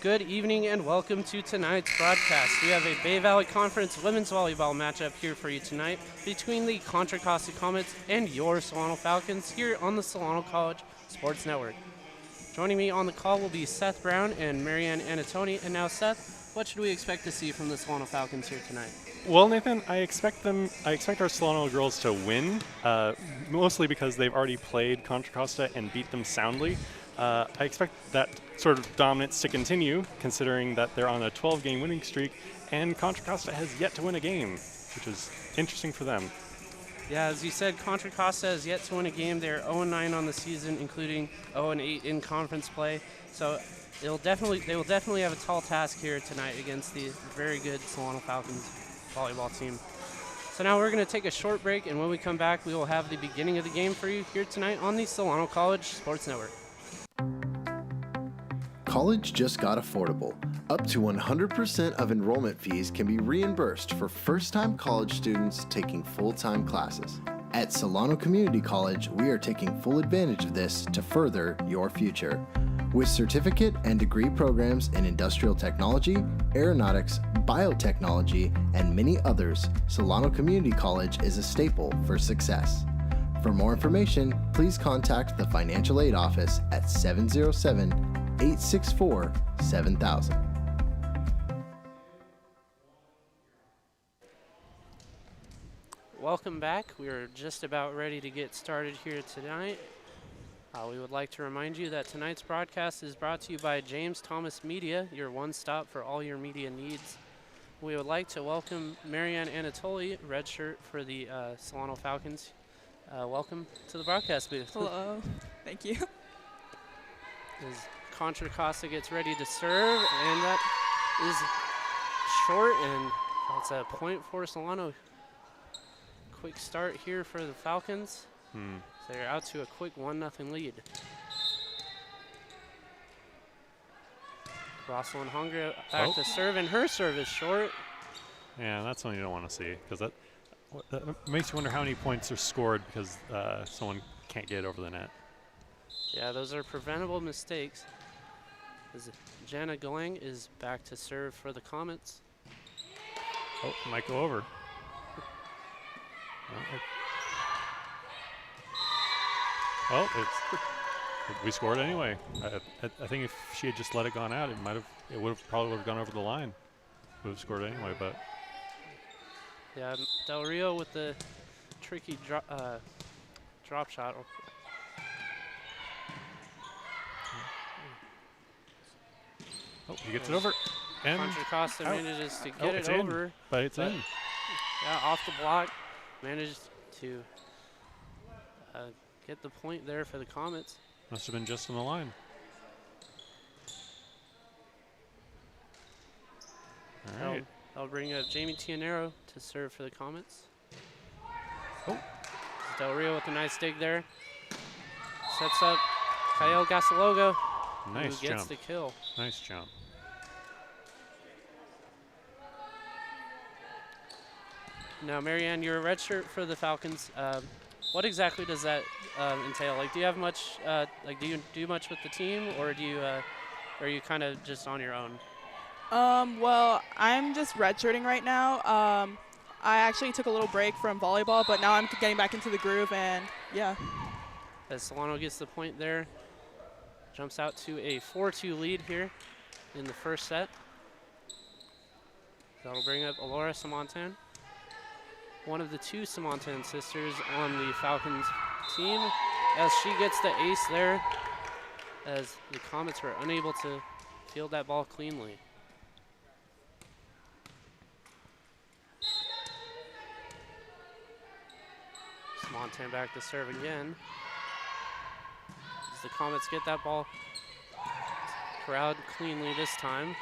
Good evening and welcome to tonight's broadcast. We have a Bay Valley Conference women's volleyball matchup here for you tonight between the Contra Costa Comets and your Solano Falcons here on the Solano College Sports Network. Joining me on the call will be Seth Brown and Marianne Anatoni. And now, Seth, what should we expect to see from the Solano Falcons here tonight? Well, Nathan, I expect our Solano girls to win, mostly because they've already played Contra Costa and beat them soundly. I expect that sort of dominance to continue, considering that they're on a 12-game winning streak, and Contra Costa has yet to win a game, which is interesting for them. Yeah, as you said, Contra Costa has yet to win a game. They're 0-9 on the season, including 0-8 in conference play. So they will definitely have a tall task here tonight against the very good Solano Falcons volleyball team. So now we're going to take a short break, and when we come back, we will have the beginning of the game for you here tonight on the Solano College Sports Network. College just got affordable. Up to 100% of enrollment fees can be reimbursed for first-time college students taking full-time classes. At Solano Community College, we are taking full advantage of this to further your future. With certificate and degree programs in industrial technology, aeronautics, biotechnology, and many others, Solano Community College is a staple for success. For more information, please contact the Financial Aid Office at 707-864-7000. Welcome back. We are just about ready to get started here tonight. We would like to remind you that tonight's broadcast is brought to you by James Thomas Media, your one-stop for all your media needs. We would like to welcome Marianne Anatoli, redshirt for the Solano Falcons. Welcome to the broadcast booth. Hello. Thank you. As Contra Costa gets ready to serve, and that is short, and that's a point for Solano. Quick start here for the Falcons. So they're out to a quick 1-0 lead. Rosalind Hunger back to serve, and her serve is short. Yeah, that's something you don't want to see, because that makes you wonder how many points are scored because someone can't get it over the net. Yeah, those are preventable mistakes. As Jana Golang is back to serve for the Comets. Oh, it might go over. We scored anyway. I think if she had just let it gone out, it probably would have gone over the line. Would have scored anyway, but. Yeah, Del Rio with the tricky drop shot. He gets it over. And Contra Costa manages to get it over. But it's in. Yeah, off the block. Managed to get the point there for the Comets. Must have been just on the line. All right. I'll bring up Jamie Tianero to serve for the Comets. Oh. Del Rio with a nice dig there. Sets up Kyle Gasalogo, Nice who gets jump. the kill. Nice jump. Now, Marianne, you're a redshirt for the Falcons. What exactly does that entail? Like, do you have much? Do you do much with the team, or do you? Are you kind of just on your own? Well, I'm just redshirting right now. I actually took a little break from volleyball, but now I'm getting back into the groove, and yeah. As Solano gets the point there, jumps out to a 4-2 lead here in the first set. That'll bring up Alora Samontan, one of the two Samontan sisters on the Falcons team, as she gets the ace there, as the Comets were unable to field that ball cleanly. Samontan back to serve again. As the Comets get that ball corralled cleanly this time.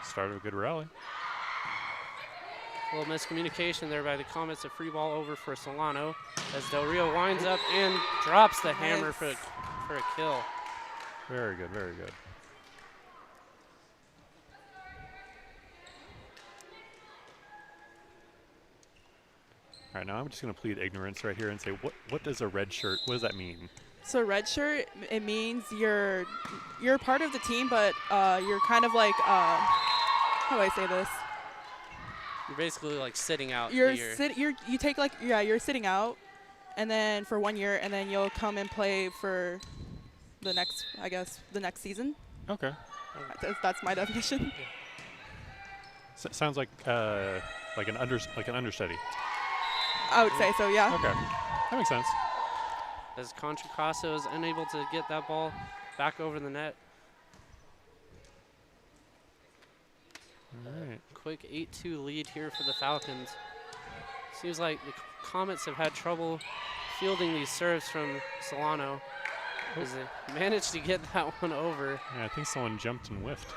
Started a good rally. A little miscommunication there by the Comets. A free ball over for Solano as Del Rio winds up and drops the hammer for a kill. Very good, very good. All right, now I'm just going to plead ignorance right here and say, what does a red shirt, what does that mean? So red shirt, it means you're part of the team, but you're kind of like how do I say this? You're basically like sitting out. You're sitting out, and then for 1 year, and then you'll come and play for the next season. Okay. That's my definition. Sounds like an understudy. I would say so, yeah. Okay, that makes sense. As Contra Costa is unable to get that ball back over the net. All right. Quick 8-2 lead here for the Falcons. Seems like the Comets have had trouble fielding these serves from Solano, as they managed to get that one over. Yeah, I think someone jumped and whiffed.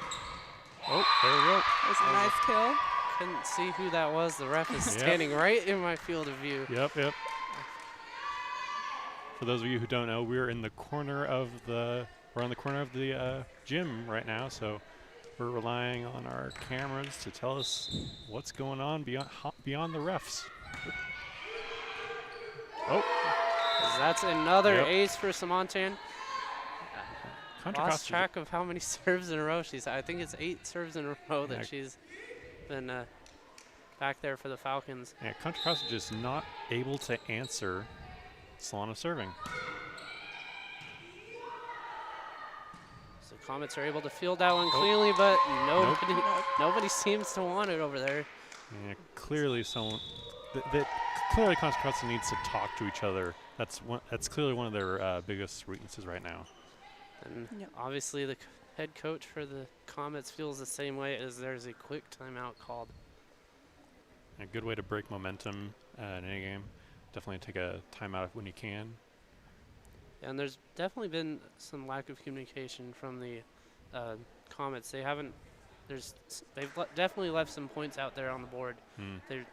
Oh, there we go. That was a nice kill. Couldn't see who that was. The ref is standing right in my field of view. Yep. For those of you who don't know, we're in the corner of the gym right now, so we're relying on our cameras to tell us what's going on beyond the refs. Oh, That's another ace for Samontan. Contra Lost Costa track of how many serves in a row she's had. I think it's 8 serves in a row that she's been back there for the Falcons. Yeah, Contra Costa just not able to answer Solano serving. So Comets are able to field that one cleanly, but nobody seems to want it over there. Yeah, clearly clearly Contra Costa needs to talk to each other. That's clearly one of their biggest weaknesses right now. And obviously the head coach for the Comets feels the same way, as there's a quick timeout called. A good way to break momentum in any game. Definitely take a timeout when you can. And there's definitely been some lack of communication from the Comets. They've definitely left some points out there on the board. They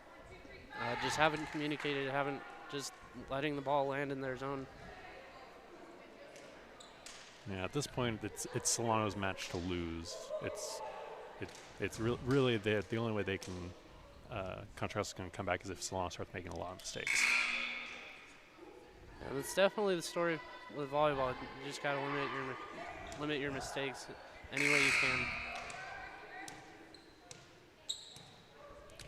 just haven't communicated, haven't just letting the ball land in their zone. Yeah, at this point, it's Solano's match to lose. It's really the only way they can Contra Costa can come back is if Solano starts making a lot of mistakes. And it's definitely the story with volleyball. You just gotta limit your mistakes any way you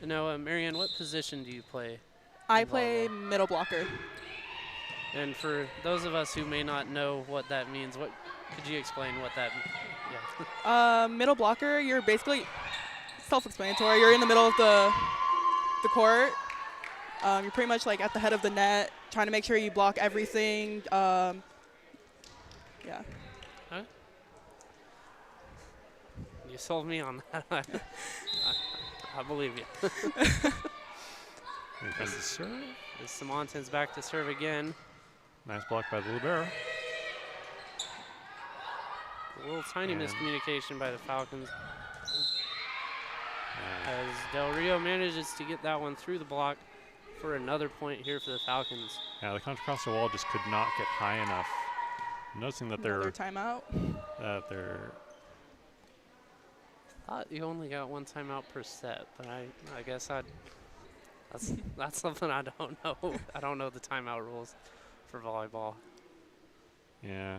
can. Now, Marianne, what position do you play? I play middle blocker. And for those of us who may not know what that means, could you explain what that means? Yeah. Middle blocker, you're basically self-explanatory. You're in the middle of the court. You're pretty much like at the head of the net, trying to make sure you block everything. Yeah. Huh? You sold me on that. I believe you. Here comes the serve. As Samontan's back to serve again. Nice block by the libero. A little tiny miscommunication by the Falcons. As Del Rio manages to get that one through the block for another point here for the Falcons. Yeah, the Contra Costa wall just could not get high enough. Noticing that Another timeout. they're I thought you only got one timeout per set, but I guess that's something I don't know. I don't know the timeout rules for volleyball. Yeah.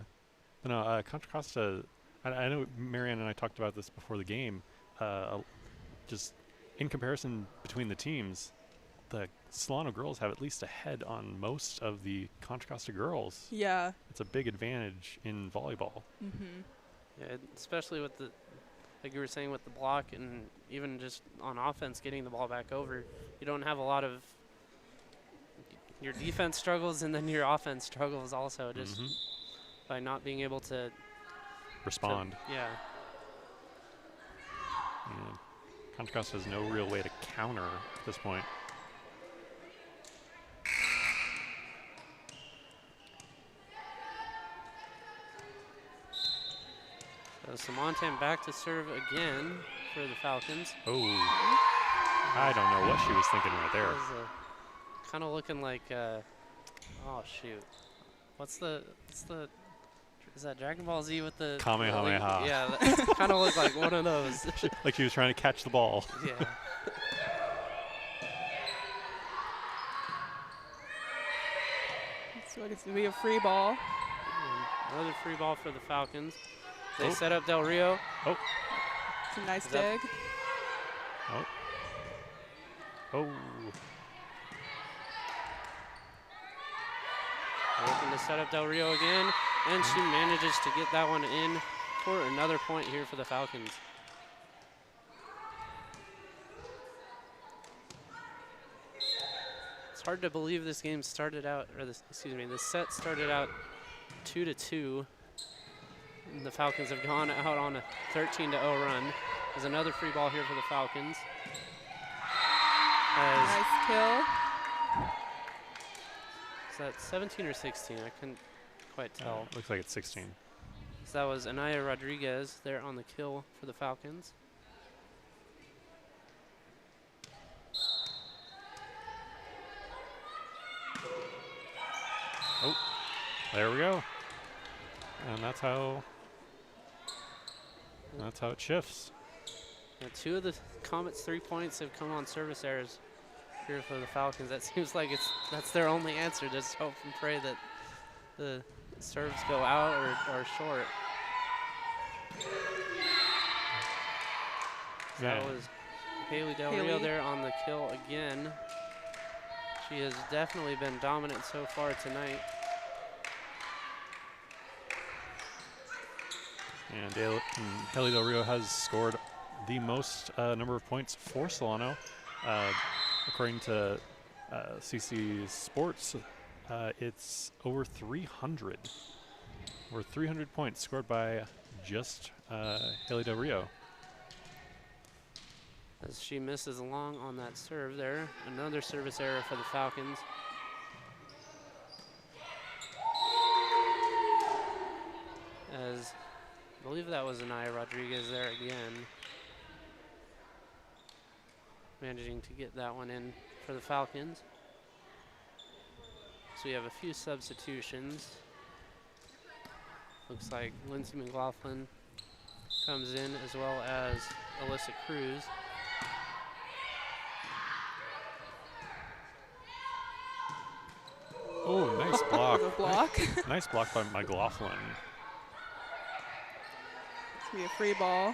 But no, Contra Costa, I know Marianne and I talked about this before the game. Just in comparison between the teams, the Solano girls have at least a head on most of the Contra Costa girls. Yeah. It's a big advantage in volleyball. Mm-hmm. Yeah, especially with like you were saying, with the block, and even just on offense, getting the ball back over. You don't have a lot of your defense struggles, and then your offense struggles also, just by not being able to respond. Yeah. And Contra Costa has no real way to counter at this point. So Samontan back to serve again for the Falcons. Oh, I don't know what she was thinking right there. Kind of looking like, oh shoot, is that Dragon Ball Z with the Kamehameha? Yeah, that kind of looked like one of those. Like she was trying to catch the ball. Yeah. So it's gonna be a free ball. Another free ball for the Falcons. They Oh. set up Del Rio. Oh. It's a nice Is that- dig. Oh. Oh. Looking to set up Del Rio again, and she manages to get that one in for another point here for the Falcons. It's hard to believe this game started out, or this set started out 2-2. And the Falcons have gone out on a 13-0 run. There's another free ball here for the Falcons. As Nice kill. is that 17 or 16? I couldn't quite tell. Looks like it's 16. So that was Anaya Rodriguez there on the kill for the Falcons. Oh, there we go. And that's how it shifts. And 2 of the Comets' 3 points have come on service errors here for the Falcons. That seems like that's their only answer. Just hope and pray that the serves go out or short. So Yeah. that was Haley Del Rio Haley. there on the kill again. She has definitely been dominant so far tonight. And Haley Del Rio has scored the most number of points for Solano. According to CC Sports, it's over 300. Over 300 points scored by just Haley Del Rio. As she misses long on that serve there. Another service error for the Falcons. As I believe that was Anaya Rodriguez there again. Managing to get that one in for the Falcons. So we have a few substitutions. Looks like Lindsay McLaughlin comes in as well as Alyssa Cruz. Oh, nice block. The block. Nice block by McLaughlin. It's gonna be a free ball.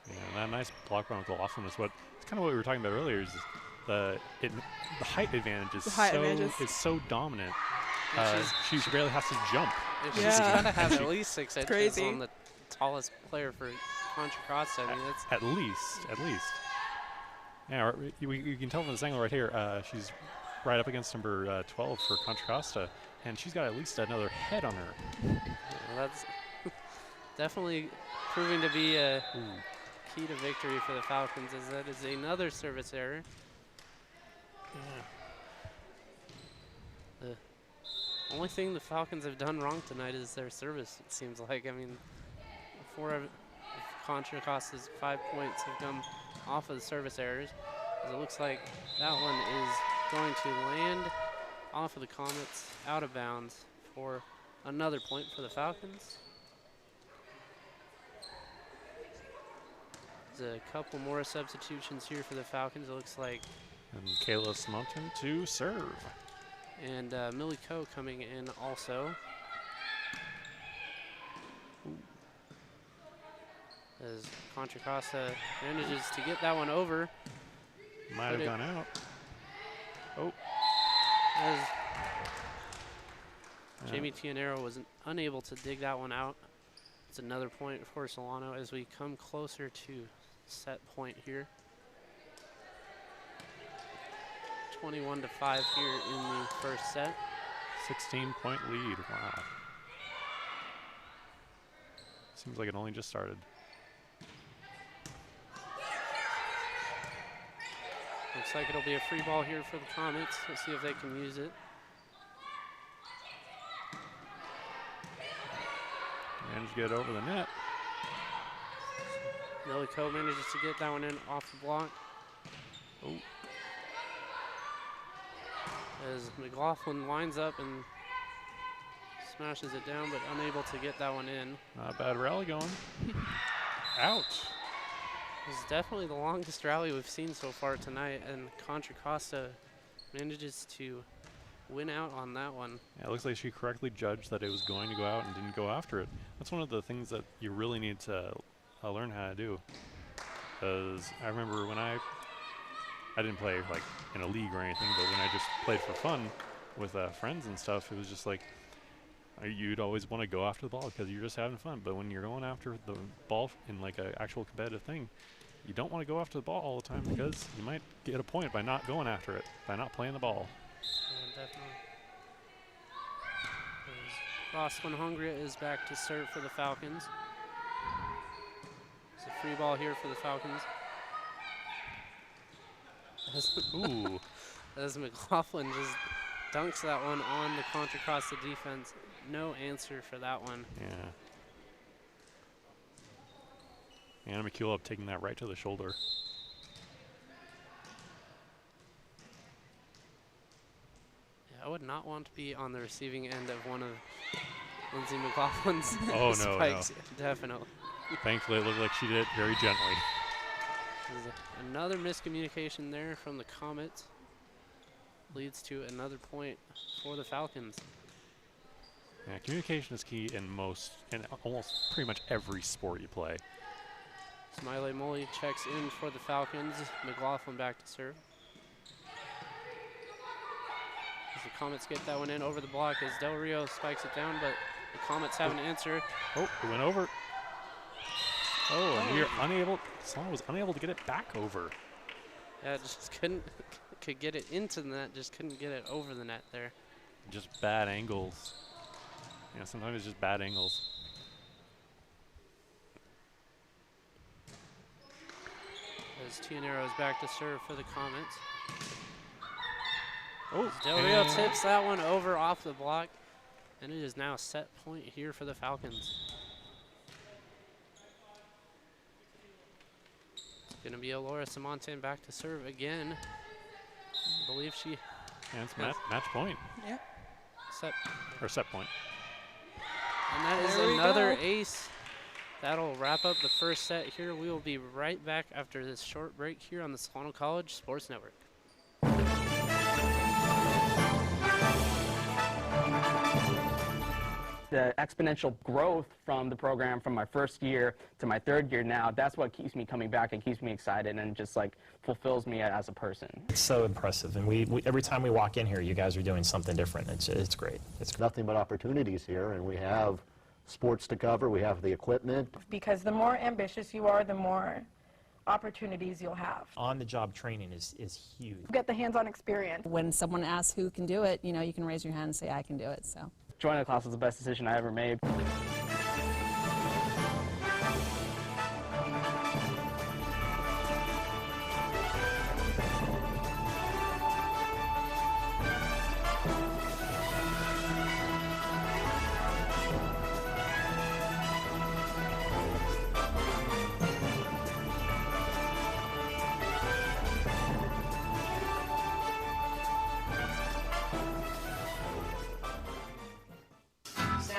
Yeah, that nice block by McLaughlin is what it's kind of what we were talking about earlier. Is the height advantage is The height advantage is so dominant. And She barely has to jump. she's Yeah. got to have at least 6 inches crazy. on the tallest player for Contra Costa. I mean, that's At least. Yeah, you can tell from this angle right here. She's right up against number 12 for Contra Costa, and she's got at least another head on her. that's definitely proving to be a Ooh. key to victory for the Falcons, as that is another service error. The only thing the Falcons have done wrong tonight is their service, it seems like. I mean, 4 of Contra Costa's 5 points have come off of the service errors. As it looks like that one is going to land off of the Comets out of bounds for another point for the Falcons. There's a couple more substitutions here for the Falcons, it looks like. And Kayla Smonton to serve. And Millie Coe coming in also. As Contra Costa manages to get that one over. Might have gone out. Oh. As Yeah. Jamie Tianero was unable to dig that one out. It's another point for Solano as we come closer to set point here. 21-5 here in the first set. 16-point lead. Wow. Seems like it only just started. Looks like it'll be a free ball here for the Comets. Let's see if they can use it. Managed to get it over the net. Millie Coe manages to get that one in off the block. Oh. As McLaughlin lines up and smashes it down, but unable to get that one in. Not a bad rally going. Ouch. This is definitely the longest rally we've seen so far tonight, and Contra Costa manages to win out on that one. Yeah, it looks like she correctly judged that it was going to go out and didn't go after it. That's one of the things that you really need to learn how to do. Because I remember when I didn't play like in a league or anything, but when I just played for fun with friends and stuff, it was just like you'd always want to go after the ball because you're just having fun. But when you're going after the ball in like an actual competitive thing, you don't want to go after the ball all the time because you might get a point by not going after it, by not playing the ball. Yeah, definitely. Roslyn Hungria is back to serve for the Falcons. It's a free ball here for the Falcons. Ooh. As McLaughlin just dunks that one on the Contra Costa defense. No answer for that one. Yeah. Anna McCullough taking that right to the shoulder. Yeah, I would not want to be on the receiving end of one of Lindsay McLaughlin's spikes. No. Definitely. Thankfully, it looked like she did it very gently. There's another miscommunication there from the Comets. Leads to another point for the Falcons. Yeah, communication is key in almost pretty much every sport you play. Smiley Molly checks in for the Falcons. McLaughlin back to serve. As the Comets get that one in over the block as Del Rio spikes it down, but the Comets have an answer. Oh, it went over. Oh, and we are unable, Solano was unable to get it back over. Yeah, just could get it into the net, just couldn't get it over the net there. Just bad angles. Yeah, sometimes it's just bad angles. As Tianero is back to serve for the Comets. Oh, Del Rio tips that one over off the block, and it is now a set point here for the Falcons. It's going to be Laura Samontan back to serve again. I believe she And it's match point. Yeah. set. Or set point. And that is There we another go. ace. That'll wrap up the first set here. We will be right back after this short break here on the Solano College Sports Network. The exponential growth from the program from my first year to my third year now, that's what keeps me coming back and keeps me excited and just like fulfills me as a person. It's so impressive, and we every time we walk in here, you guys are doing something different. It's great. It's Nothing but opportunities here, and we have sports to cover, we have the equipment. Because the more ambitious you are, the more opportunities you'll have. on-the-job training is huge. Get the hands-on experience. When someone asks who can do it, you can raise your hand and say, I can do it. So. Joining the class was the best decision I ever made.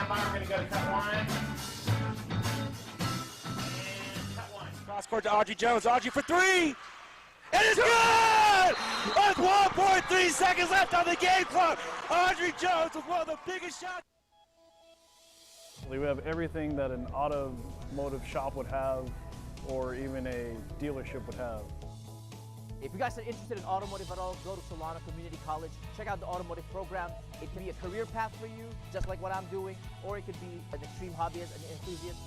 We're going to go to cut one. And cut one. Cross court to Audrey Jones. Audrey for three. It is good! With 1.3 seconds left on the game clock. Audrey Jones with one of the biggest shots. We have everything that an automotive shop would have or even a dealership would have. If you guys are interested in automotive at all, go to Solano Community College. Check out the automotive program. It can be a career path for you, just like what I'm doing, or it could be an extreme hobbyist, an enthusiast.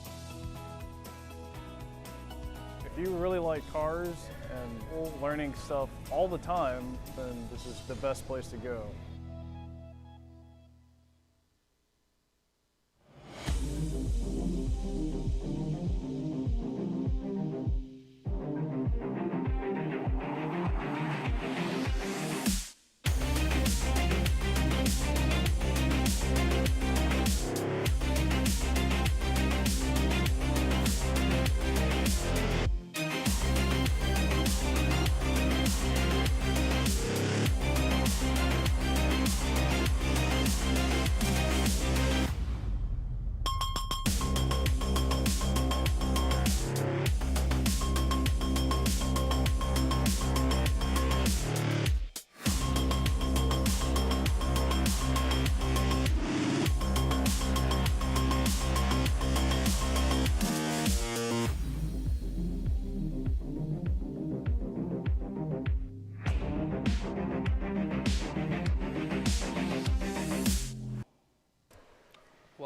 If you really like cars and learning stuff all the time, then this is the best place to go.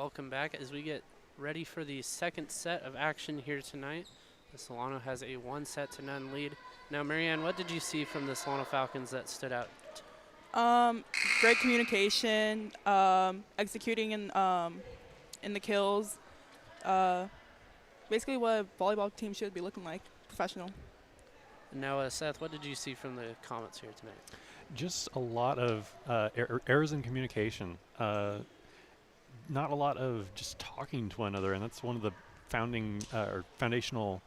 welcome back as we get ready for the second set of action here tonight. The Solano has a 1-0 lead. Now, Marianne, what did you see from the Solano Falcons that stood out? Great communication, executing in the kills. Basically what a volleyball team should be looking like, professional. And now, Seth, what did you see from the comments here tonight? Just a lot of errors in communication. Not a lot of just talking to one another, and that's one of the foundational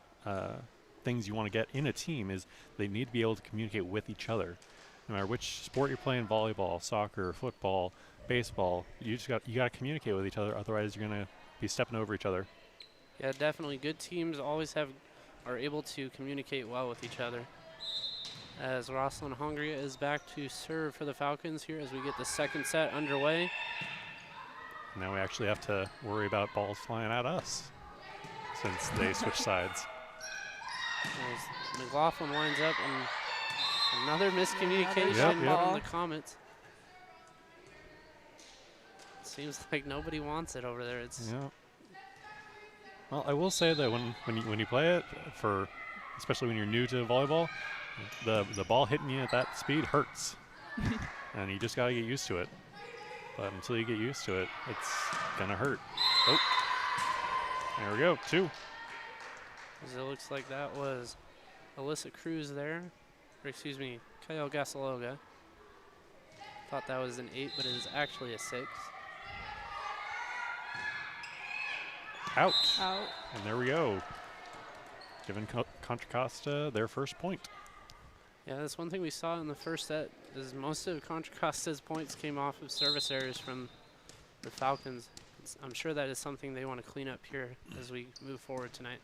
things you want to get in a team is they need to be able to communicate with each other. No matter which sport you're playing, volleyball, soccer, football, baseball, you got to communicate with each other. Otherwise, you're going to be stepping over each other. Yeah, definitely. Good teams always are able to communicate well with each other. As Rosalind Hungria is back to serve for the Falcons here as we get the second set underway. Now we actually have to worry about balls flying at us since they switch sides. As McLaughlin winds up and another miscommunication from the comments. Seems like nobody wants it over there. Well, I will say that when you play it, especially when you're new to volleyball, the ball hitting you at that speed hurts, and you just gotta get used to it. But until you get used to it, it's gonna hurt. Oh, there we go, 2. As it looks like that was Alyssa Cruz there, or excuse me, Kyle Gasaloga. Thought that was an 8, but it is actually a 6. Out. And there we go. Giving Contra Costa their first point. Yeah, that's one thing we saw in the first set is most of Contra Costa's points came off of service errors from the Falcons. I'm sure that is something they want to clean up here as we move forward tonight.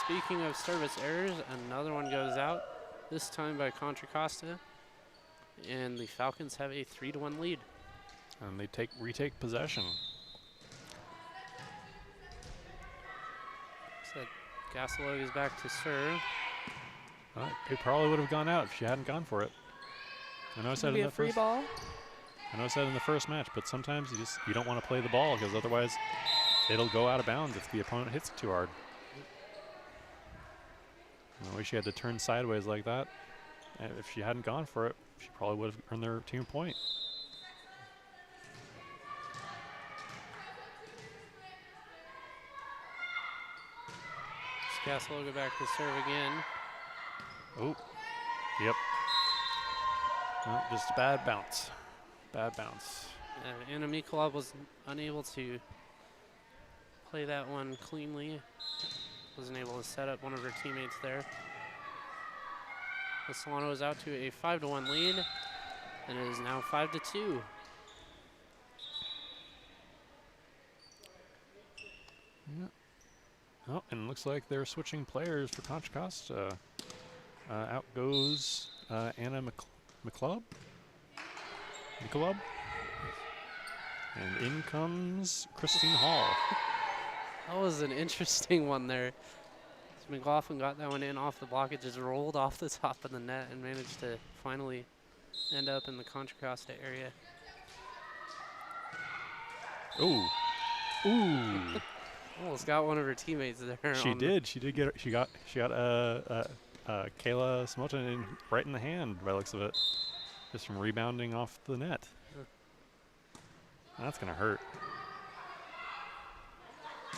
Speaking of service errors, another one goes out, this time by Contra Costa, and the Falcons have a 3-1 lead. And they retake possession. So Gasalog is back to serve. It probably would have gone out if she hadn't gone for it. I know I said in the first ball. I know I said in the first match, but sometimes you don't want to play the ball because otherwise it'll go out of bounds if the opponent hits it too hard. I wish she had to turn sideways like that. And if she hadn't gone for it, she probably would have earned their team point. Gassel go back to serve again. Oh, yep. Oh, just a bad bounce. Bad bounce. Anna Mikolov was unable to play that one cleanly. Wasn't able to set up one of her teammates there. The Solano is out to a 5-1 lead, and it is now 5-2. Yeah. Oh, and it looks like they're switching players for Contra Costa. Out goes Anna Mikolov. And in comes Christine Hall. That was an interesting one there. McLaughlin got that one in off the block. It just rolled off the top of the net and managed to finally end up in the Contra Costa area. Ooh. Ooh. Almost got one of her teammates there. She did. She did get her. She got Kayla Smotin right in the hand by the looks of it. Just from rebounding off the net. That's going to hurt.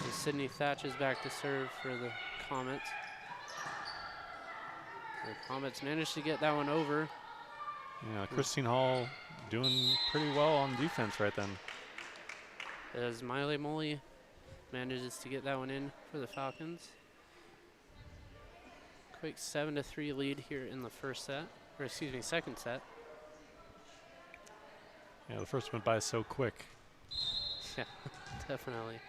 And Sydney Thatch is back to serve for the Comets. The Comets managed to get that one over. Yeah, Christine Hall doing pretty well on defense right then. As Miley Molly manages to get that one in for the Falcons. Quick 7-3 lead here in the first set, or excuse me, second set. Yeah, the first went by so quick. Yeah, definitely.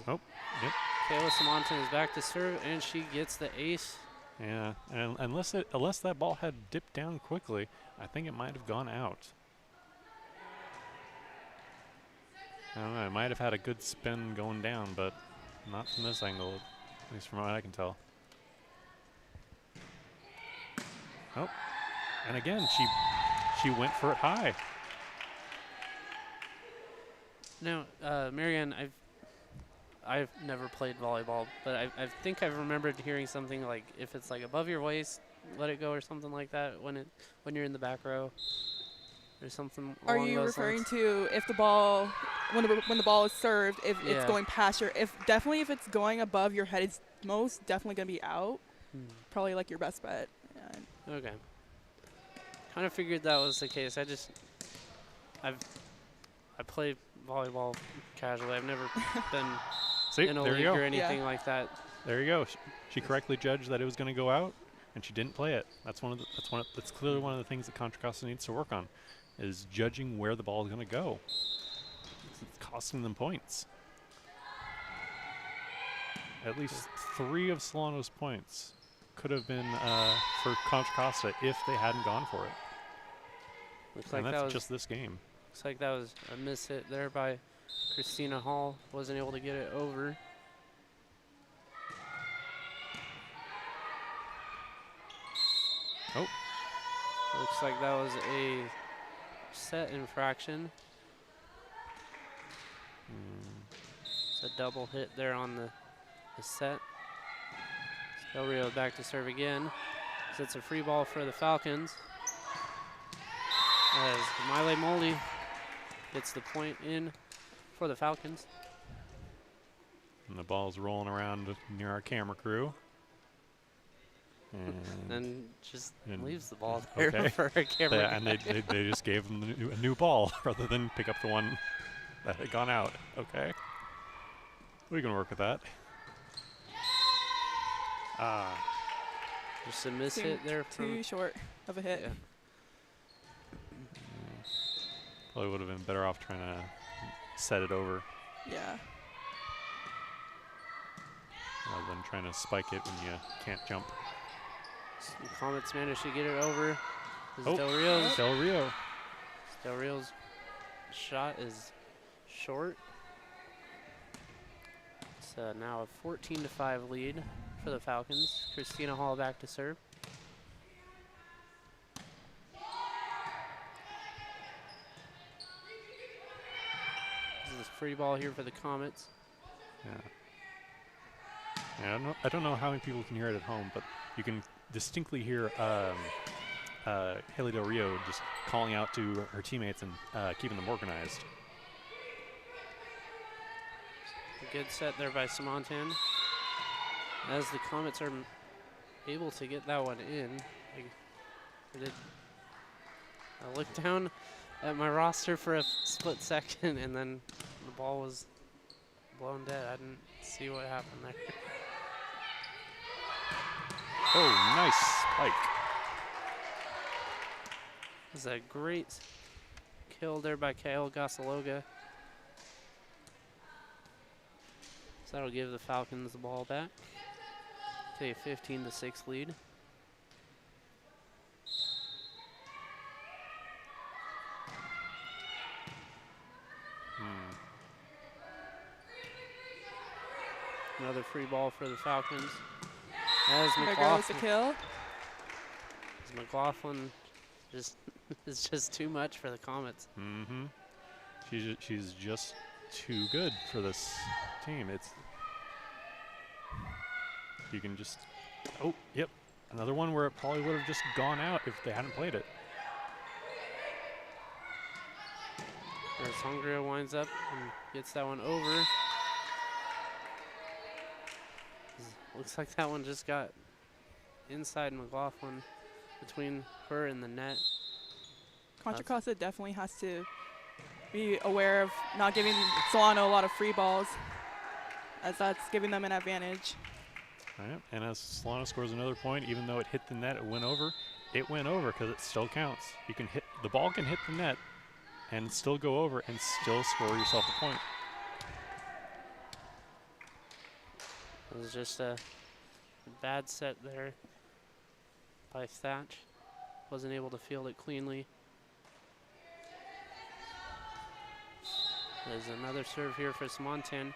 Oh, yep. Kayla Simonton is back to serve, and she gets the ace. Yeah, and unless that ball had dipped down quickly, I think it might have gone out. I don't know, it might have had a good spin going down, but not from this angle, at least from what I can tell. Oh, and again, she went for it high. Now, Marianne, I've never played volleyball, but I think I've remembered hearing something like if it's like above your waist, let it go or something like that when you're in the back row or something. Are you referring to if the ball, when the ball is served, if it's going past your, if it's going above your head, it's most definitely going to be out. Probably like your best bet. Yeah. Okay. Kind of figured that was the case. I play volleyball casually. I've never been in a league or anything like that. There you go. She correctly judged that it was going to go out, and she didn't play it. That's clearly one of the things that Contra Costa needs to work on, is judging where the ball is going to go. It's costing them points. At least 3 of Solano's points could have been for Contra Costa if they hadn't gone for it. Looks and like that's that was just this game. Looks like that was a miss hit there by Christina Hall. Wasn't able to get it over. Oh. Looks like that was a set infraction. It's a double hit there on the set. Del Rio back to serve again. So it's a free ball for the Falcons. As Miley Moldy gets the point in for the Falcons. And the ball's rolling around near our camera crew. And just leaves the ball there for a camera guy. And they just gave them a new ball rather than pick up the one that had gone out. Okay. We can work with that. Just a miss hit there. Too short of a hit. Yeah. Probably would have been better off trying to set it over. Yeah. Rather than trying to spike it when you can't jump. The Comets managed to get it over. This is Del Rio's. Del Rio. Del Rio's shot is short. It's now a 14-5 lead for the Falcons. Christina Hall back to serve. This is a free ball here for the Comets. Yeah, I don't know how many people can hear it at home, but you can distinctly hear Haley Del Rio just calling out to her teammates and keeping them organized. A good set there by Samontan. As the Comets are able to get that one in. I looked down at my roster for a split second, and then the ball was blown dead. I didn't see what happened there. Oh, nice spike. It was a great kill there by Kyle Gasaloga. So that'll give the Falcons the ball back to a 15-6 lead. Another free ball for the Falcons. As there goes the kill. As McLaughlin just is just too much for the Comets. Mm-hmm. She's just too good for this team. You can just, oh, yep. Another one where it probably would have just gone out if they hadn't played it. As Hungria winds up and gets that one over. Looks like that one just got inside McLaughlin, between her and the net. Contra Costa definitely has to be aware of not giving Solano a lot of free balls, as that's giving them an advantage. All right, and as Solano scores another point, even though it hit the net, it went over. It went over because it still counts. You can hit, the ball can hit the net and still go over and still score yourself a point. It was just a bad set there by Thatch. Wasn't able to field it cleanly. There's another serve here for Samontan.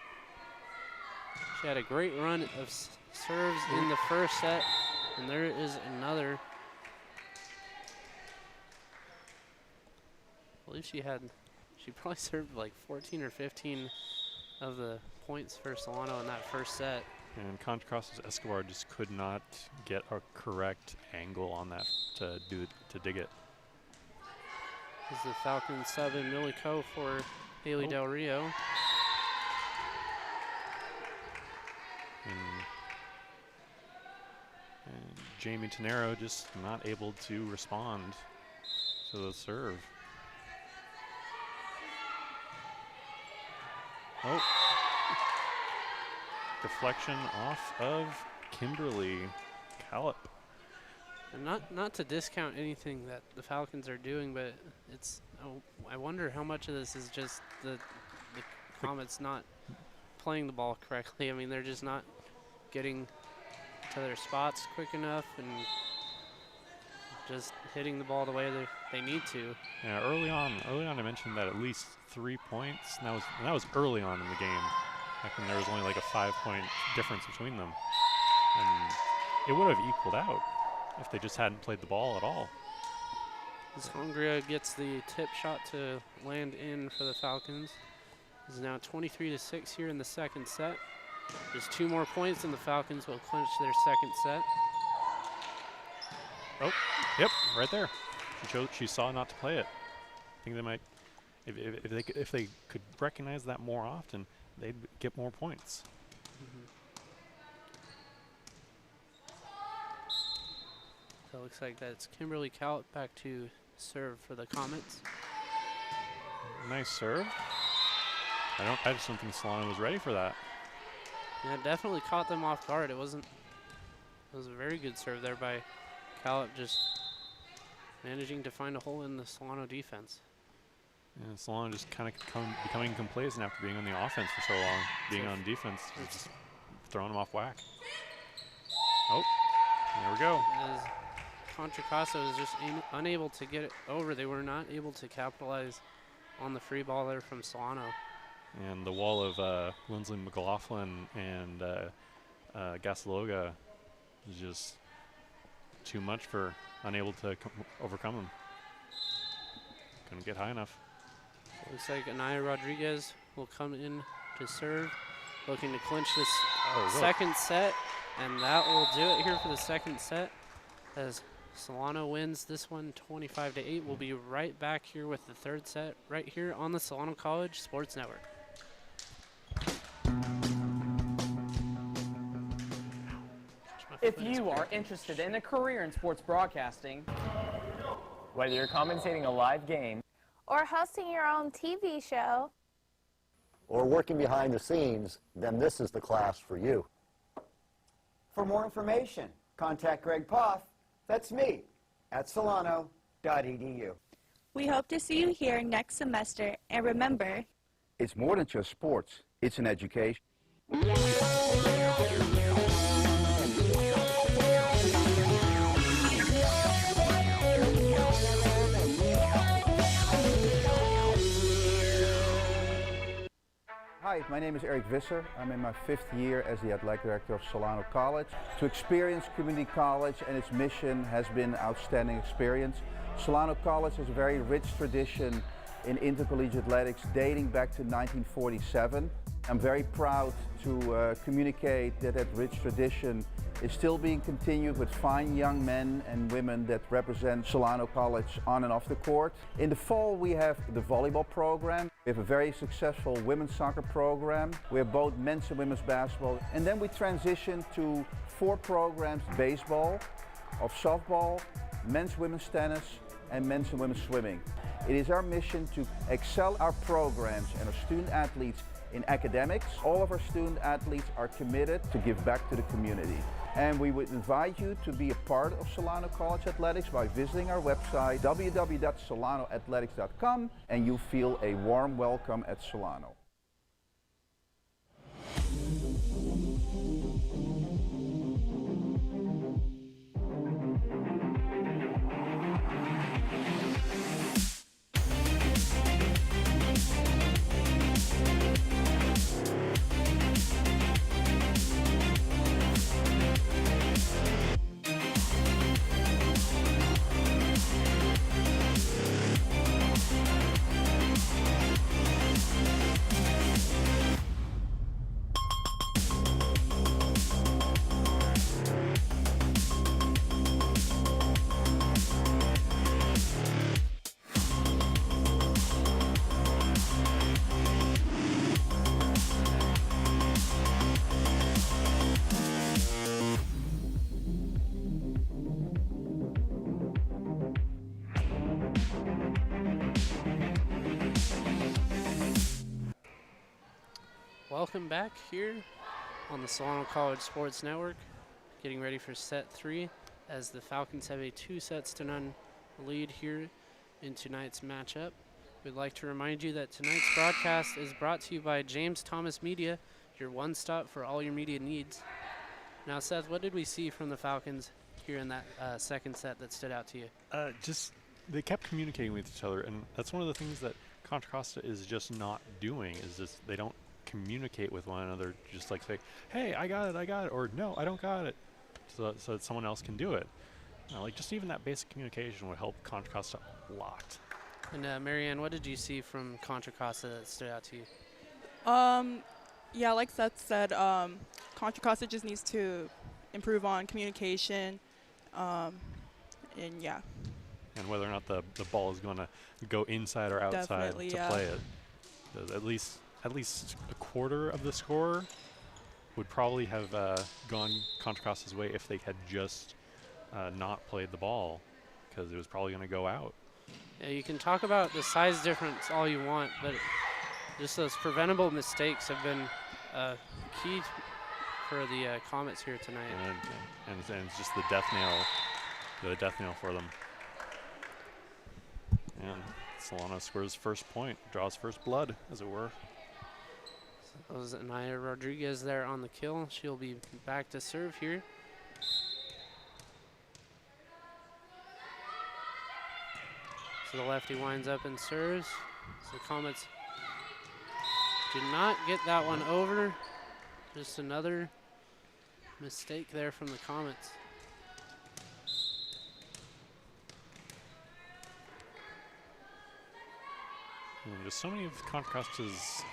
She had a great run of serves in the first set, and there is another. believe she probably served like 14 or 15 of the points for Solano in that first set. And Contra Costa's Escobar just could not get a correct angle on that to dig it. This is the Falcons sub in Millie Coe for Haley Del Rio. And Jamie Tenero just not able to respond to the serve. Oh. Deflection off of Kimberly Callip. And not to discount anything that the Falcons are doing, but I wonder how much of this is just the Comets not playing the ball correctly. I mean, they're just not getting to their spots quick enough and just hitting the ball the way they need to. Yeah, early on I mentioned that at least 3 points, and that was early on in the game. Back when there was only like a 5-point difference between them. And it would have equaled out if they just hadn't played the ball at all. As Hongria gets the tip shot to land in for the Falcons. It's now 23-6 here in the second set. Just 2 more points and the Falcons will clinch their second set. Oh, yep, right there. She saw not to play it. I think they might, if they could recognize that more often, they'd get more points. So it looks like that's Kimberly Callip back to serve for the Comets. Nice serve. I just don't think Solano was ready for that. Yeah, definitely caught them off guard. It was a very good serve there by Callip, just managing to find a hole in the Solano defense. And Solano just kind of becoming complacent after being on the offense for so long. Being on defense, just throwing them off whack. Oh, there we go. As Contra Costa was just unable to get it over. They were not able to capitalize on the free ball there from Solano. And the wall of Lindsley McLaughlin and Gasaloga is just too much for unable to overcome them. Couldn't get high enough. Looks like Anaya Rodriguez will come in to serve, looking to clinch this second set, and that will do it here for the second set as Solano wins this one 25-8. We'll be right back here with the third set right here on the Solano College Sports Network. If you are interested in a career in sports broadcasting, whether you're commentating a live game or hosting your own TV show, or working behind the scenes, then this is the class for you. For more information, contact Greg Poff, that's me, at solano.edu. we hope to see you here next semester, and remember, it's more than just sports, it's an education. Hi, my name is Eric Visser. I'm in my 5th year as the athletic director of Solano College. To experience community college and its mission has been an outstanding experience. Solano College has a very rich tradition in intercollegiate athletics dating back to 1947. I'm very proud to communicate that rich tradition is still being continued with fine young men and women that represent Solano College on and off the court. In the fall we have the volleyball program. We have a very successful women's soccer program. We have both men's and women's basketball. And then we transition to 4 programs: baseball, of softball, men's women's tennis, and men's and women's swimming. It is our mission to excel our programs and our student athletes in academics. All of our student athletes are committed to give back to the community. And we would invite you to be a part of Solano College Athletics by visiting our website, www.solanoathletics.com, and you feel a warm welcome at Solano. welcome back here on the Solano College Sports Network. Getting ready for set 3 as the Falcons have a 2-0 lead here in tonight's matchup. We'd like to remind you that tonight's broadcast is brought to you by James Thomas Media, your one-stop for all your media needs. Now, Seth, what did we see from the Falcons here in that second set that stood out to you? Just they kept communicating with each other, and that's one of the things that Contra Costa is just not doing, is just they don't communicate with one another, just like say, hey, I got it, or no, I don't got it, so that someone else can do it. Like just even that basic communication would help Contra Costa a lot. And Marianne, what did you see from Contra Costa that stood out to you? Yeah, like Seth said, Contra Costa just needs to improve on communication, and yeah. And whether or not the ball is going to go inside or outside Definitely, to play it. At least a quarter of the score would probably have gone Contra Costa's way if they had just not played the ball, because it was probably going to go out. Yeah, you can talk about the size difference all you want, but just those preventable mistakes have been key for the Comets here tonight. And it's just the death nail for them. And Solano scores first point, draws first blood, as it were. So that was Anaya Rodriguez there on the kill. She'll be back to serve here. So the lefty winds up and serves. So the Comets do not get that one over. Just another mistake there from the Comets. And just so many of Contra Costa's,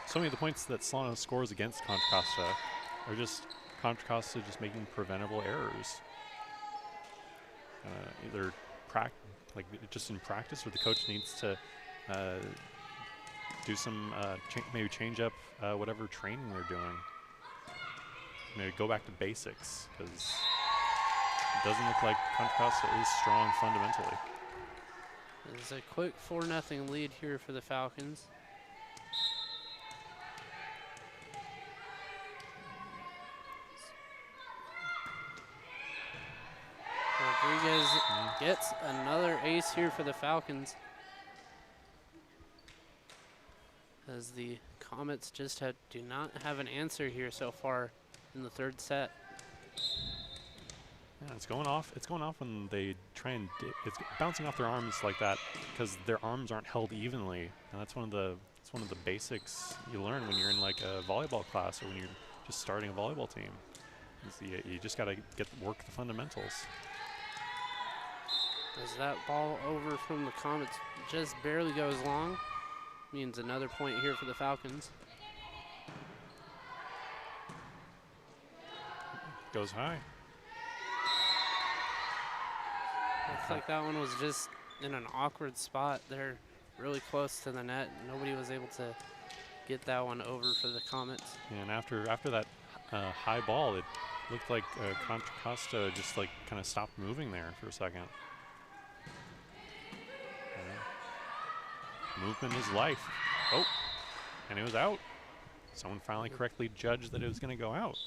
so many of the points that Solano scores against Contra Costa are just Contra Costa just making preventable errors. Either just in practice, or the coach needs to do some maybe change up whatever training they're doing. Maybe go back to basics, because it doesn't look like Contra Costa is strong fundamentally. There's a quick 4-0 lead here for the Falcons. Rodriguez gets another ace here for the Falcons, as the Comets just do not have an answer here so far in the third set. Yeah, it's going off. It's going off when they try and it's bouncing off their arms like that, because their arms aren't held evenly, and that's one of the basics you learn when you're in like a volleyball class, or when you're just starting a volleyball team. You just got to work the fundamentals. As that ball over from the Comets just barely goes long, means another point here for the Falcons. Goes high. Looks like that one was just in an awkward spot there, really close to the net. Nobody was able to get that one over for the Comets. And after that high ball, it looked like Contra Costa just like kind of stopped moving there for a second. Movement is life. Oh, and it was out. Someone finally correctly judged that it was going to go out.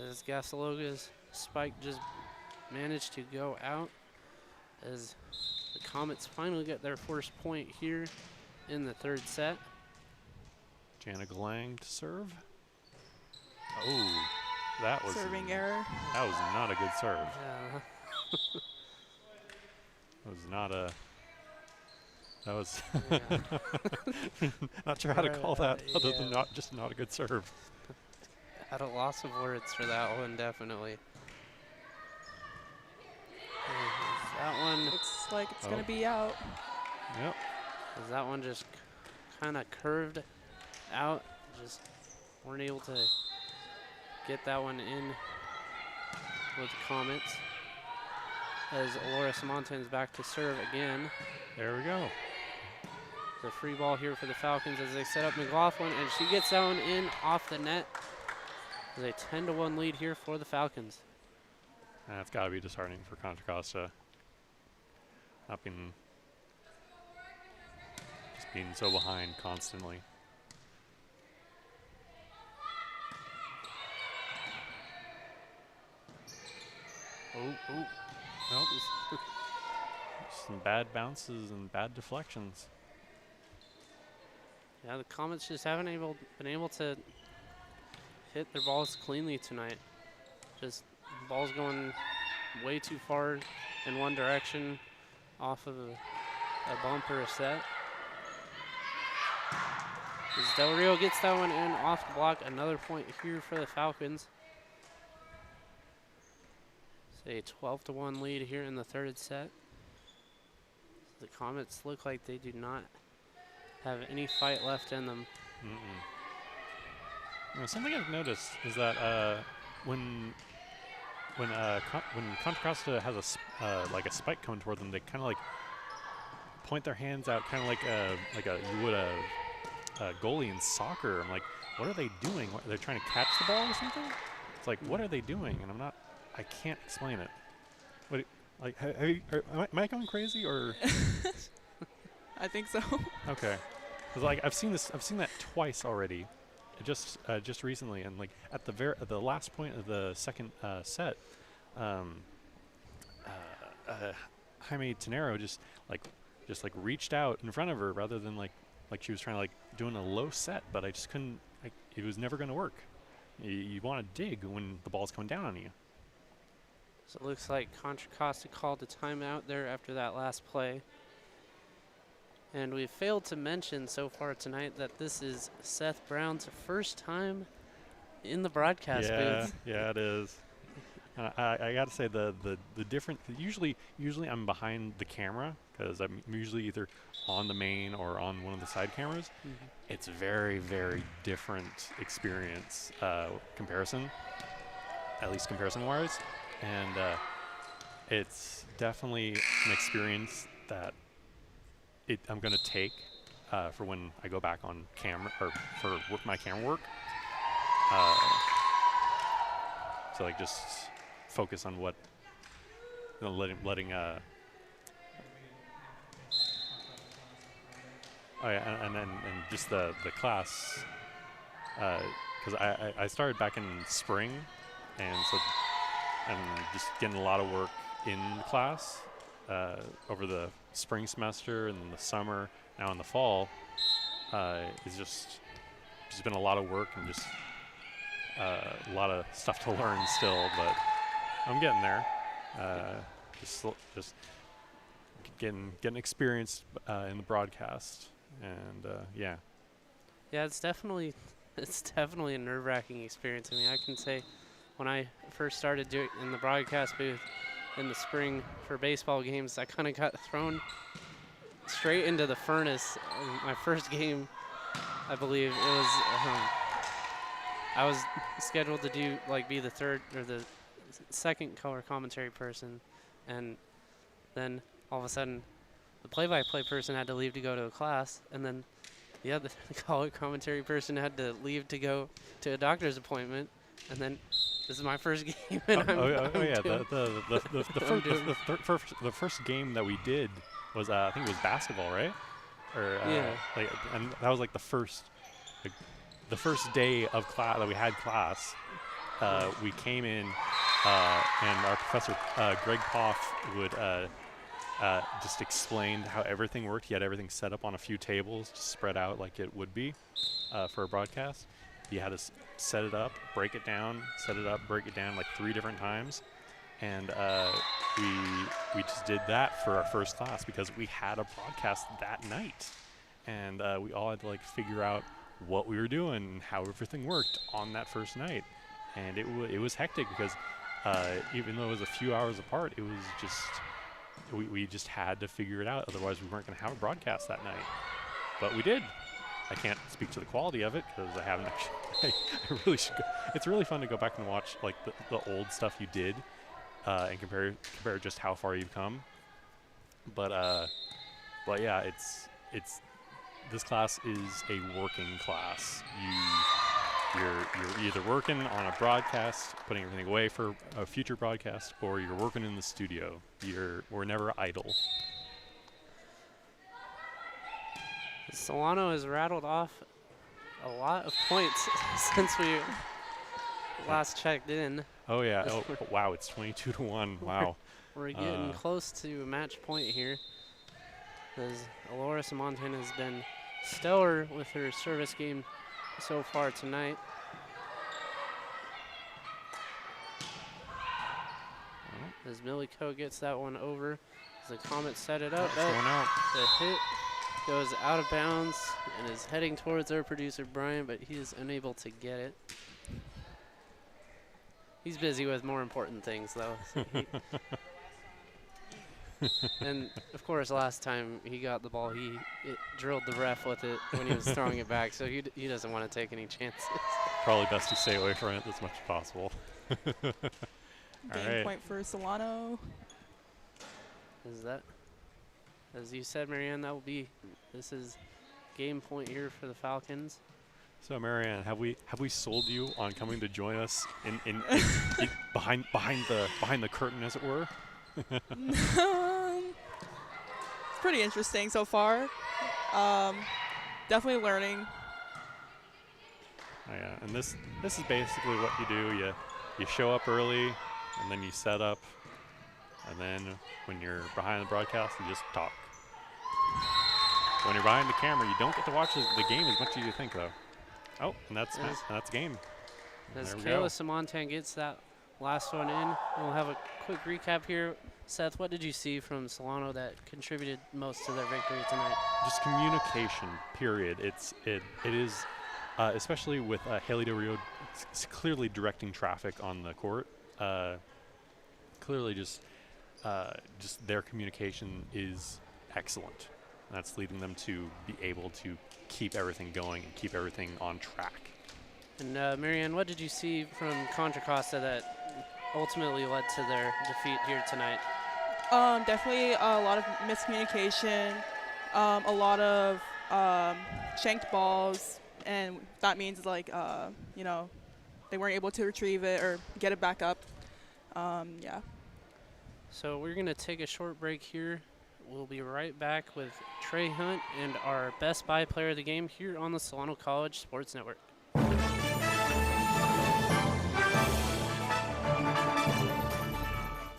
As Gasologa's spike just managed to go out, as the Comets finally get their first point here in the third set. Jana Galang to serve. Oh, that was serving error. That was not a good serve. Yeah. It was not a. That was not sure how to call that, other than not a good serve. At a loss of words for that one, definitely. That one looks like it's going to be out. Yep. As that one just kind of curved out, just weren't able to get that one in with the Comets. As Laura Samontane's back to serve again. There we go. The free ball here for the Falcons as they set up McLaughlin, and she gets that one in off the net. There's a 10-1 lead here for the Falcons. That's got to be disheartening for Contra Costa. Just being so behind constantly. Nope. Some bad bounces and bad deflections. Yeah, the Comets just haven't been able to hit their balls cleanly tonight. Just balls going way too far in one direction off of a bump or a set. As Del Rio gets that one in off the block, another point here for the Falcons. It's a 12-1 lead here in the third set. The Comets look like they do not have any fight left in them. Something I've noticed is that when Contra Costa has like a spike coming toward them, they kind of like point their hands out, kind of like you would a goalie in soccer. I'm like, what are they doing? They're trying to catch the ball or something? It's like, what are they doing? And I can't explain it. What, like, am I going crazy or? I think so. Okay, because like I've seen that twice already, just recently, and like at the last point of the second set, Jaime Tenero just reached out in front of her rather than like she was trying to like doing a low set, but I just couldn't. It was never going to work. You want to dig when the ball's coming down on you. So it looks like Contra Costa called a timeout there after that last play. And we've failed to mention so far tonight that this is Seth Brown's first time in the broadcast booth. Yeah, it is. I got to say the different. Usually I'm behind the camera because I'm usually either on the main or on one of the side cameras. It's very, very different experience comparison, at least comparison-wise, and it's definitely an experience that I'm going to take for when I go back on camera or for my camera work. So like just focus on what letting oh yeah, and just the class because I started back in spring, and so and just getting a lot of work in class over the spring semester and then the summer, now in the fall, is just been a lot of work and just a lot of stuff to learn still, but I'm getting there. Just getting experience in the broadcast, and yeah. Yeah, it's definitely a nerve-wracking experience. I mean, I can say when I first started doing in the broadcast booth in the spring for baseball games, I kind of got thrown straight into the furnace. My first game, I believe it was. I was scheduled to be the third or the second color commentary person, and then all of a sudden, the play-by-play person had to leave to go to a class, and then the other color commentary person had to leave to go to a doctor's appointment, and then this is my first game. And the first game that we did was I think it was basketball, right? Or yeah. And that was like the first day of class that we had class. We came in, and our professor Greg Poff would just explained how everything worked. He had everything set up on a few tables, spread out like it would be for a broadcast. He had to set it up, break it down, set it up, break it down like 3 different times. And we just did that for our first class because we had a broadcast that night. And we all had to like figure out what we were doing and how everything worked on that first night. And it was hectic because even though it was a few hours apart, it was just, we just had to figure it out. Otherwise, we weren't going to have a broadcast that night. But we did. I can't speak to the quality of it because I haven't actually. I really should go. It's really fun to go back and watch like the old stuff you did and compare just how far you've come. But yeah, it's this class is a working class. You're either working on a broadcast, putting everything away for a future broadcast, or you're working in the studio. We're never idle. Solano has rattled off a lot of points since we last checked in. Oh yeah. Oh wow, it's 22-1. Wow. We're getting close to a match point here. As Alora Samontan has been stellar with her service game so far tonight. As Millie Coe gets that one over, as the Comet set it up. Going out. The hit goes out of bounds and is heading towards our producer Brian, but he is unable to get it. He's busy with more important things, though. So and of course, last time he got the ball, he drilled the ref with it when he was throwing it back. So he doesn't want to take any chances. Probably best to stay away from it as much as possible. Game point for Solano. Is that, as you said, Marianne, this is game point here for the Falcons. So Marianne, have we sold you on coming to join us in behind the curtain, as it were? It's pretty interesting so far. Definitely learning. Oh, yeah, and this is basically what you do. You show up early, and then you set up, and then when you're behind the broadcast, you just talk. When you're behind the camera, you don't get to watch the game as much as you think, though. Oh, and that's game. As Kayla Samontan gets that last one in, we'll have a quick recap here. Seth, what did you see from Solano that contributed most to their victory tonight? Just communication, period. It is, especially with Haley Del Rio clearly directing traffic on the court. Clearly just their communication is excellent. That's leading them to be able to keep everything going and keep everything on track. And Marianne, what did you see from Contra Costa that ultimately led to their defeat here tonight? Definitely a lot of miscommunication, a lot of shanked balls, and that means like they weren't able to retrieve it or get it back up. Yeah. So we're gonna take a short break here. We'll be right back with Trey Hunt and our Best Buy Player of the Game here on the Solano College Sports Network.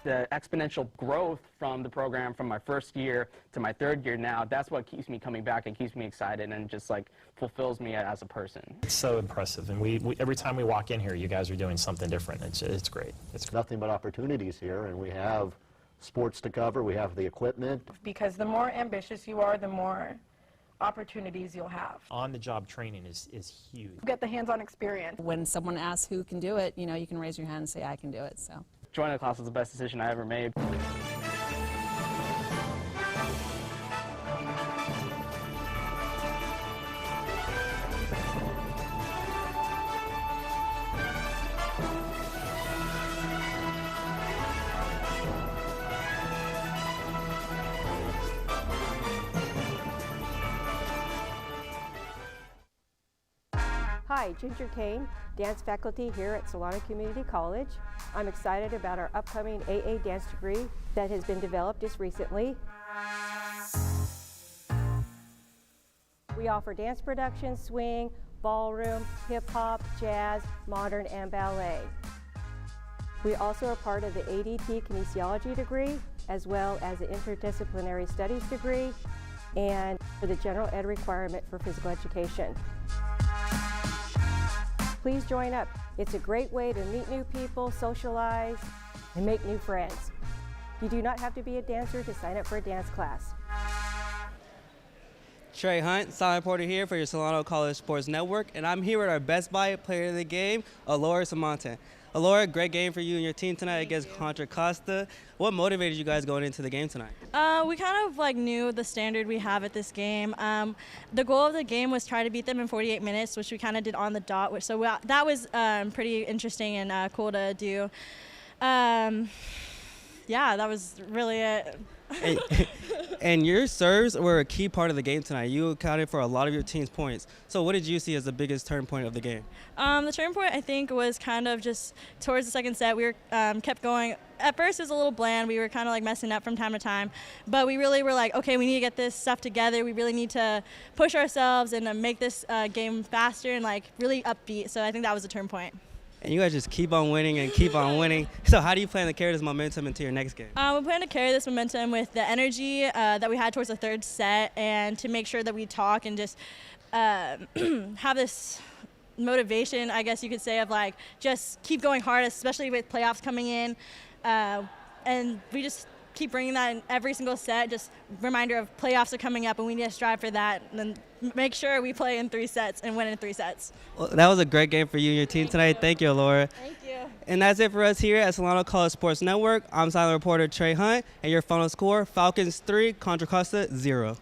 The exponential growth from the program from my first year to my third year now, that's what keeps me coming back and keeps me excited and just like fulfills me as a person. It's so impressive, and we every time we walk in here, you guys are doing something different. It's great. It's nothing but opportunities here, and we have sports to cover, we have the equipment. Because the more ambitious you are, the more opportunities you'll have. On-the-job training is huge. Get the hands-on experience. When someone asks who can do it, you can raise your hand and say, I can do it. So Joining the class was the best decision I ever made. Hi, Ginger Kane, dance faculty here at Solano Community College. I'm excited about our upcoming AA dance degree that has been developed just recently. We offer dance production, swing, ballroom, hip hop, jazz, modern, and ballet. We also are part of the ADT kinesiology degree, as well as the interdisciplinary studies degree, and for the general ed requirement for physical education. Please join up. It's a great way to meet new people, socialize, and make new friends. You do not have to be a dancer to sign up for a dance class. Trey Hunt, sound reporter here for your Solano College Sports Network, and I'm here with our Best Buy Player of the Game, Alora Samontan. Alora, great game for you and your team tonight against Contra Costa. What motivated you guys going into the game tonight? We kind of knew the standard we have at this game. The goal of the game was try to beat them in 48 minutes, which we kind of did on the dot. So that was pretty interesting and cool to do. Yeah, that was really it. And your serves were a key part of the game tonight. You accounted for a lot of your team's points. So what did you see as the biggest turn point of the game? The turn point, I think, was kind of just towards the second set. We were kept going. At first, it was a little bland. We were kind of messing up from time to time. But we really were okay, we need to get this stuff together. We really need to push ourselves and make this game faster and really upbeat. So I think that was a turn point. And you guys just keep on winning and keep on winning. So how do you plan to carry this momentum into your next game? We plan to carry this momentum with the energy that we had towards the third set, and to make sure that we talk and just have this motivation, I guess you could say, of like just keep going hard, especially with playoffs coming in. And we just keep bringing that in every single set, just reminder of playoffs are coming up and we need to strive for that, and then make sure we play in 3 sets and win in 3 sets. Well, that was a great game for you and your team tonight. Thank you, Laura. Thank you. And that's it for us here at Solano College Sports Network. I'm silent reporter Trey Hunt, and your final score, Falcons 3, Contra Costa 0.